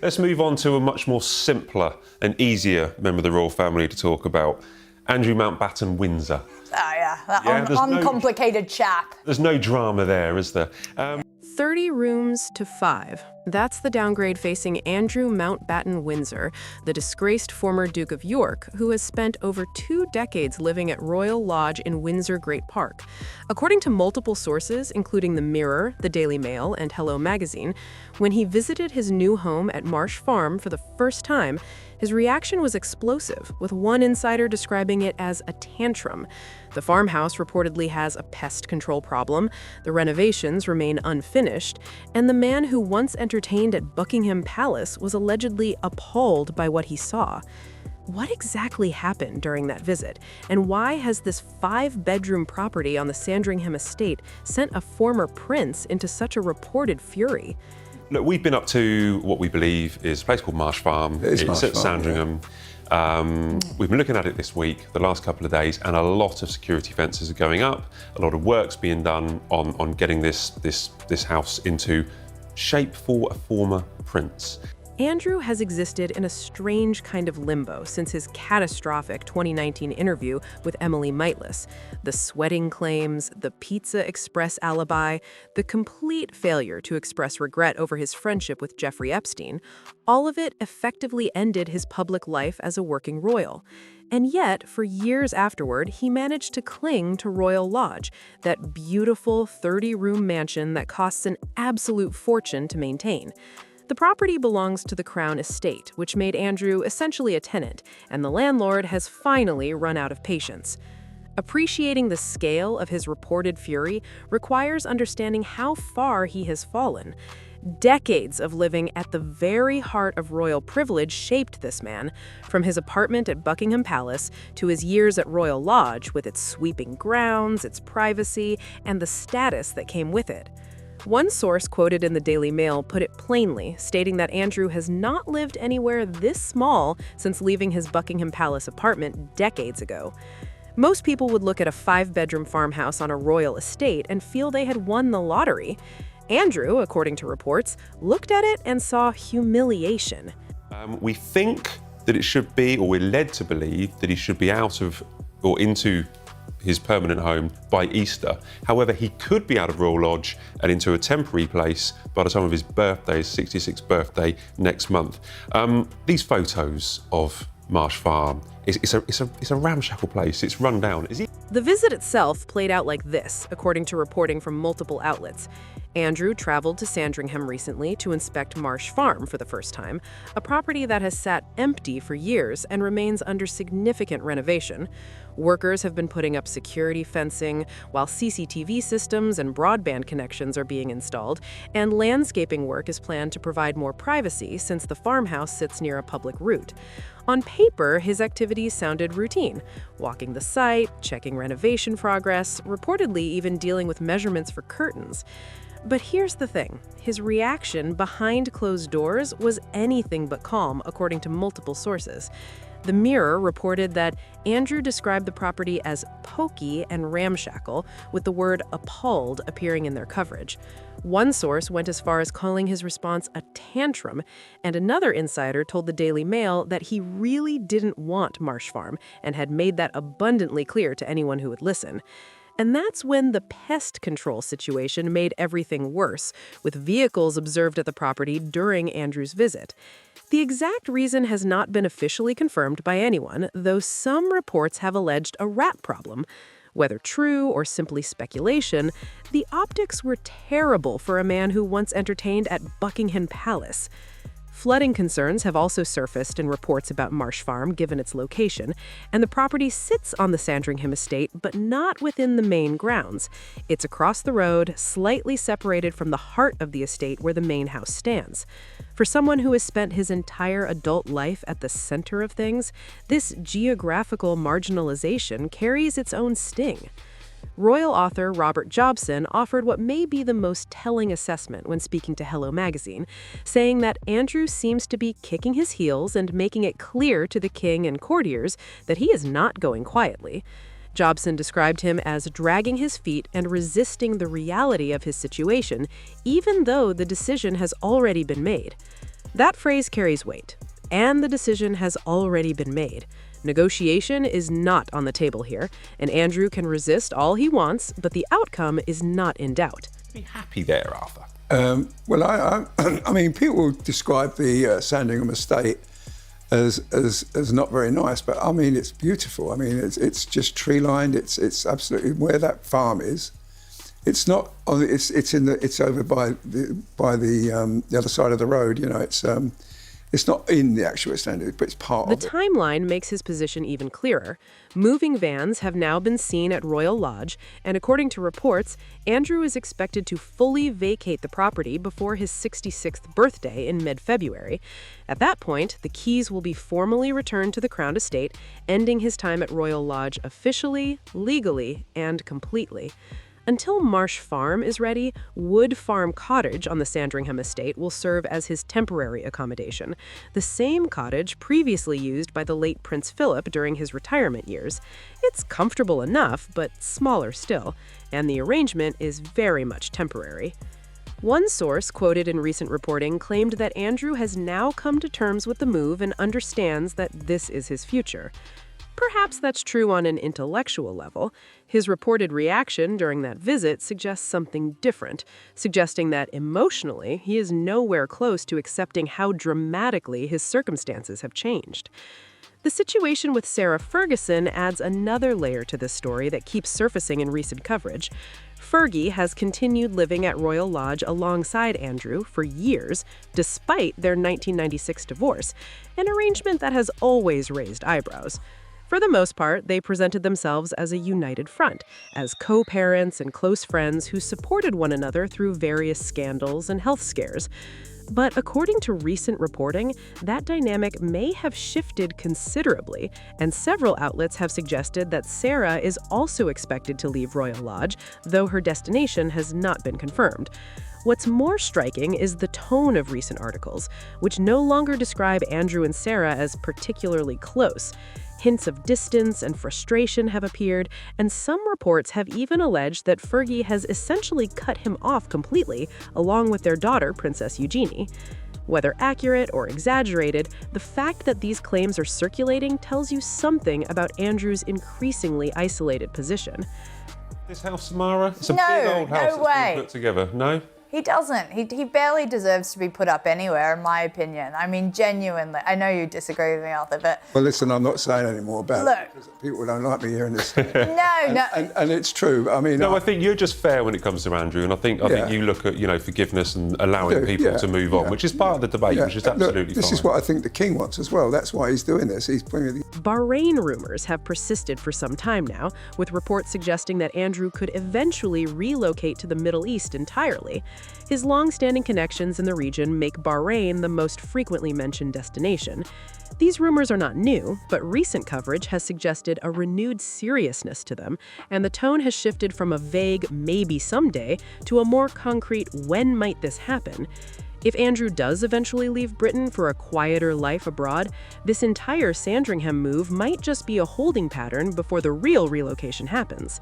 Let's move on to a much more simpler and easier member of the royal family to talk about. Andrew Mountbatten-Windsor. That uncomplicated chap. There's no drama there, is there? 30 rooms to 5. That's the downgrade facing Andrew Mountbatten-Windsor, the disgraced former Duke of York, who has spent over 2 decades living at Royal Lodge in Windsor Great Park. According to multiple sources, including the Mirror, the Daily Mail, and Hello Magazine, when he visited his new home at Marsh Farm for the first time, his reaction was explosive, with one insider describing it as a tantrum. The farmhouse reportedly has a pest control problem, the renovations remain unfinished, and the man who once entertained at Buckingham Palace was allegedly appalled by what he saw. What exactly happened during that visit, and why has this 5-bedroom property on the Sandringham estate sent a former prince into such a reported fury? Look, we've been up to what we believe is a place called Marsh Farm. It's at Sandringham. Yeah. We've been looking at it this week, the last couple of days, and a lot of security fences are going up. A lot of work's being done on getting this house into shape for a former prince. Andrew has existed in a strange kind of limbo since his catastrophic 2019 interview with Emily Mightless. The sweating claims, the Pizza Express alibi, the complete failure to express regret over his friendship with Jeffrey Epstein, all of it effectively ended his public life as a working royal. And yet, for years afterward, he managed to cling to Royal Lodge, that beautiful 30-room mansion that costs an absolute fortune to maintain. The property belongs to the Crown Estate, which made Andrew essentially a tenant, and the landlord has finally run out of patience. Appreciating the scale of his reported fury requires understanding how far he has fallen. Decades of living at the very heart of royal privilege shaped this man, from his apartment at Buckingham Palace to his years at Royal Lodge with its sweeping grounds, its privacy, and the status that came with it. One source quoted in the Daily Mail put it plainly, stating that Andrew has not lived anywhere this small since leaving his Buckingham Palace apartment decades ago. Most people would look at a 5-bedroom farmhouse on a royal estate and feel they had won the lottery. Andrew, according to reports, looked at it and saw humiliation. We think that it should be, or we're led to believe, that he should be out of or into his permanent home by Easter. However, he could be out of Royal Lodge and into a temporary place by the time of his birthday, his 66th birthday next month. These photos of Marsh Farm, it's a ramshackle place. It's run down. The visit itself played out like this, according to reporting from multiple outlets. Andrew traveled to Sandringham recently to inspect Marsh Farm for the first time, a property that has sat empty for years and remains under significant renovation. Workers have been putting up security fencing, while CCTV systems and broadband connections are being installed, and landscaping work is planned to provide more privacy since the farmhouse sits near a public route. On paper, his activities sounded routine, walking the site, checking renovation progress, reportedly even dealing with measurements for curtains. But here's the thing, his reaction behind closed doors was anything but calm, according to multiple sources. The Mirror reported that Andrew described the property as pokey and ramshackle, with the word appalled appearing in their coverage. One source went as far as calling his response a tantrum, and another insider told the Daily Mail that he really didn't want Marsh Farm and had made that abundantly clear to anyone who would listen. And that's when the pest control situation made everything worse, with vehicles observed at the property during Andrew's visit. The exact reason has not been officially confirmed by anyone, though some reports have alleged a rat problem. Whether true or simply speculation, the optics were terrible for a man who once entertained at Buckingham Palace. Flooding concerns have also surfaced in reports about Marsh Farm, given its location, and the property sits on the Sandringham estate, but not within the main grounds. It's across the road, slightly separated from the heart of the estate where the main house stands. For someone who has spent his entire adult life at the center of things, this geographical marginalization carries its own sting. Royal author Robert Jobson offered what may be the most telling assessment when speaking to Hello Magazine, saying that Andrew seems to be kicking his heels and making it clear to the king and courtiers that he is not going quietly. Jobson described him as dragging his feet and resisting the reality of his situation, even though the decision has already been made. That phrase carries weight, and the decision has already been made. Negotiation is not on the table here, and Andrew can resist all he wants, but the outcome is not in doubt. Be happy there, Arthur. Well, I mean, people describe the Sandringham estate as not very nice, but I mean, it's beautiful. I mean, it's just tree lined. It's absolutely where that farm is. It's not on. It's over by the other side of the road. You know, it's not in the actual estate, but it's part of it. The timeline makes his position even clearer. Moving vans have now been seen at Royal Lodge, and according to reports, Andrew is expected to fully vacate the property before his 66th birthday in mid-February. At that point, the keys will be formally returned to the Crown Estate, ending his time at Royal Lodge officially, legally, and completely. Until Marsh Farm is ready, Wood Farm Cottage on the Sandringham estate will serve as his temporary accommodation, the same cottage previously used by the late Prince Philip during his retirement years. It's comfortable enough, but smaller still, and the arrangement is very much temporary. One source quoted in recent reporting claimed that Andrew has now come to terms with the move and understands that this is his future. Perhaps that's true on an intellectual level. His reported reaction during that visit suggests something different, suggesting that emotionally he is nowhere close to accepting how dramatically his circumstances have changed. The situation with Sarah Ferguson adds another layer to this story that keeps surfacing in recent coverage. Fergie has continued living at Royal Lodge alongside Andrew for years, despite their 1996 divorce, an arrangement that has always raised eyebrows. For the most part, they presented themselves as a united front, as co-parents and close friends who supported one another through various scandals and health scares. But according to recent reporting, that dynamic may have shifted considerably, and several outlets have suggested that Sarah is also expected to leave Royal Lodge, though her destination has not been confirmed. What's more striking is the tone of recent articles, which no longer describe Andrew and Sarah as particularly close. Hints of distance and frustration have appeared, and some reports have even alleged that Fergie has essentially cut him off completely, along with their daughter, Princess Eugenie. Whether accurate or exaggerated, the fact that these claims are circulating tells you something about Andrew's increasingly isolated position. This house, Samara, it's a No, big old house no that's way. been put together. No? He doesn't. He barely deserves to be put up anywhere, in my opinion. I mean, genuinely. I know you disagree with me, Arthur, but... Well, listen, I'm not saying any more about Look. it because people don't like me hearing this. No. And it's true. I mean, No, I think you're just fair when it comes to Andrew, and I think you look at forgiveness and allowing people to move on, which is part of the debate, which is absolutely This fine. is what I think the king wants as well. That's why he's doing this. He's bringing the... Bahrain rumors have persisted for some time now, with reports suggesting that Andrew could eventually relocate to the Middle East entirely. His long-standing connections in the region make Bahrain the most frequently mentioned destination. These rumors are not new, but recent coverage has suggested a renewed seriousness to them, and the tone has shifted from a vague maybe someday to a more concrete when might this happen. If Andrew does eventually leave Britain for a quieter life abroad, this entire Sandringham move might just be a holding pattern before the real relocation happens.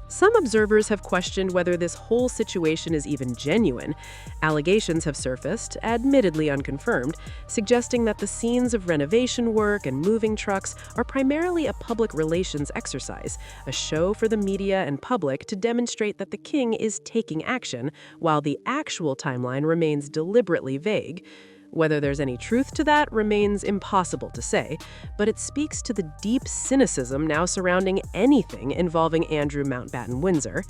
Some observers have questioned whether this whole situation is even genuine. Allegations have surfaced, admittedly unconfirmed, suggesting that the scenes of renovation work and moving trucks are primarily a public relations exercise, a show for the media and public to demonstrate that the king is taking action, while the actual timeline remains deliberately vague. Whether there's any truth to that remains impossible to say, but it speaks to the deep cynicism now surrounding anything involving Andrew Mountbatten-Windsor.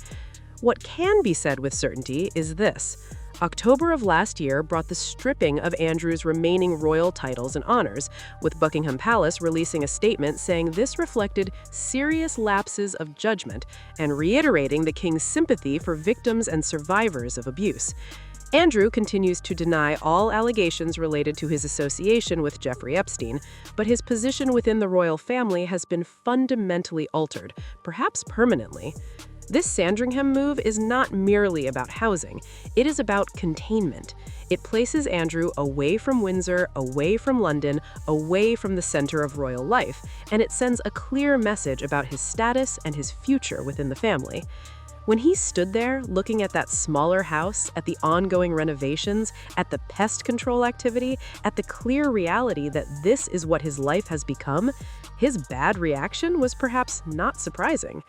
What can be said with certainty is this. October of last year brought the stripping of Andrew's remaining royal titles and honors, with Buckingham Palace releasing a statement saying this reflected serious lapses of judgment and reiterating the king's sympathy for victims and survivors of abuse. Andrew continues to deny all allegations related to his association with Jeffrey Epstein, but his position within the royal family has been fundamentally altered, perhaps permanently. This Sandringham move is not merely about housing, it is about containment. It places Andrew away from Windsor, away from London, away from the center of royal life, and it sends a clear message about his status and his future within the family. When he stood there looking at that smaller house, at the ongoing renovations, at the pest control activity, at the clear reality that this is what his life has become, his bad reaction was perhaps not surprising.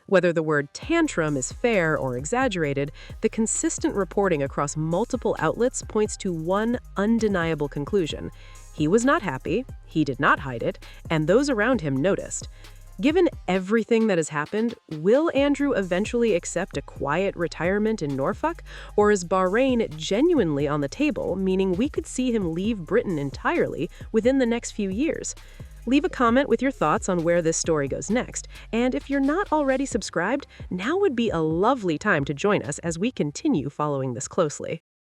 Whether the word tantrum is fair or exaggerated, the consistent reporting across multiple outlets points to one undeniable conclusion. He was not happy, he did not hide it, and those around him noticed. Given everything that has happened, will Andrew eventually accept a quiet retirement in Norfolk? Or is Bahrain genuinely on the table, meaning we could see him leave Britain entirely within the next few years? Leave a comment with your thoughts on where this story goes next. And if you're not already subscribed, now would be a lovely time to join us as we continue following this closely.